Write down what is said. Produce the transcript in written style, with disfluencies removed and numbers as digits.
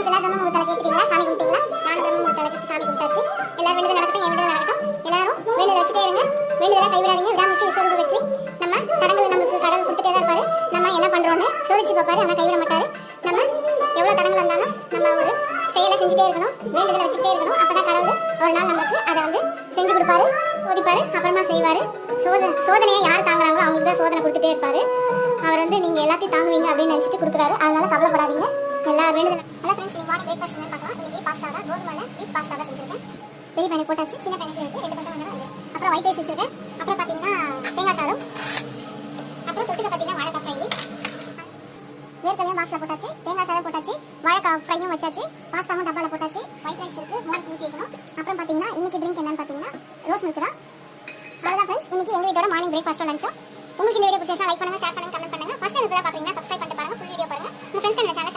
Friends எல்லாரும் பிரம்ம முகூர்த்தம் கேட்டீங்களா? சாமி கும்பிட்டீங்களா? நான் பிரம்ம முகூர்த்தம் சாமி கும்பிட்டாச்சு. எல்லாரும் வேண்டுதல் நடக்கட்டும், என் வேண்டுதல் நடக்கட்டும். எல்லாரும் வேண்டுதல் வச்சுட்டே இருங்க. வேண்டுதலை கைவிடாதீங்க. விடாமுயற்சி விஸ்வரூப வெற்றி. நம்ம தடங்களை நமக்கு கடவுள் கொடுத்துட்டே தான் இருப்பாரு. நம்ம என்ன பண்றோம்னு சோதிச்சு பார்ப்பாரு. ஆனால் கைவிட மாட்டாரு. நம்ம எவ்வளவு தடங்கள் வந்தாலும் நம்ம ஒரு செயலை செஞ்சுட்டே இருக்கணும். வேண்டுதலை வச்சுட்டே இருக்கணும். அப்பதான் கடவுள் ஒரு நாள் நமக்கு அதை வந்து செஞ்சு கொடுப்பாரு, சோதிப்பாரு, அப்புறமா செய்வாரு. சோதனையை யார் தாங்குறாங்களோ அவங்களுக்கு தான் சோதனை கொடுத்துட்டே இருப்பாரு. அவர் வந்து நீங்க எல்லாத்தையும் தாங்குவீங்க அப்படின்னு நினைச்சிட்டு கொடுக்குறாரு. அதனால கவலைப்படாதீங்க. எல்லாரும் வேண்டுதல். ஹலோ ஃப்ரெண்ட்ஸ், நீங்க வாங்க பிரேக்ஃபாஸ்ட் என்ன பார்க்கலாம். இன்னைக்கு பாஸ்தா தான், கோதுமை வீட் பாஸ்தா தான் செஞ்சிருக்கேன். பெரிய பையனை போட்டாச்சு, சின்ன பையனுக்கு இருக்கு, 2 பசங்க வந்து அப்புறம் ஒயிட் ரைஸ் வச்சிருக்கேன். அப்புறம் பார்த்தீங்கன்னா தேங்காய் சாதம். அப்புறம் தொட்டுக்க பார்த்தீங்கன்னா வாழைக்காய் ஃப்ரை. வேர்க்கலையும் பாக்ஸில் போட்டாச்சு, தேங்காய் சாதம் போட்டாச்சு, வாழைக்காய் ஃப்ரையும் வச்சாச்சு, பாஸ்தாவும் டப்பாவில் போட்டாச்சு, ஒயிட் ரைஸ் இருக்கு, மோர் ஊற்றி வைக்கணும். அப்புறம் பார்த்தீங்கன்னா இன்னைக்கு ட்ரிங்க் என்னன்னு பார்த்தீங்கன்னா ரோஸ் மில்க் தான். அவ்வளோதான் ஃப்ரெண்ட்ஸ், இன்னைக்கு எங்கள் வீட்டோட மார்னிங் பிரேக்ஃபாஸ்ட்டோ லஞ்சோ. உங்களுக்கு இந்த வீடியோ பிடிச்சா லைக் பண்ணுங்க, ஷேர் பண்ணுங்க, கமெண்ட் பண்ணுங்க. ஃபர்ஸ்ட் டைம் பார்க்குறீங்கன்னா சப்ஸ்கிரைப் பண்ணிட்டு பாருங்க, ஃபுல் வீடியோ பாருங்க. உங்கள் ஃப்ரெண்ட்ஸ் இந்த சேனல்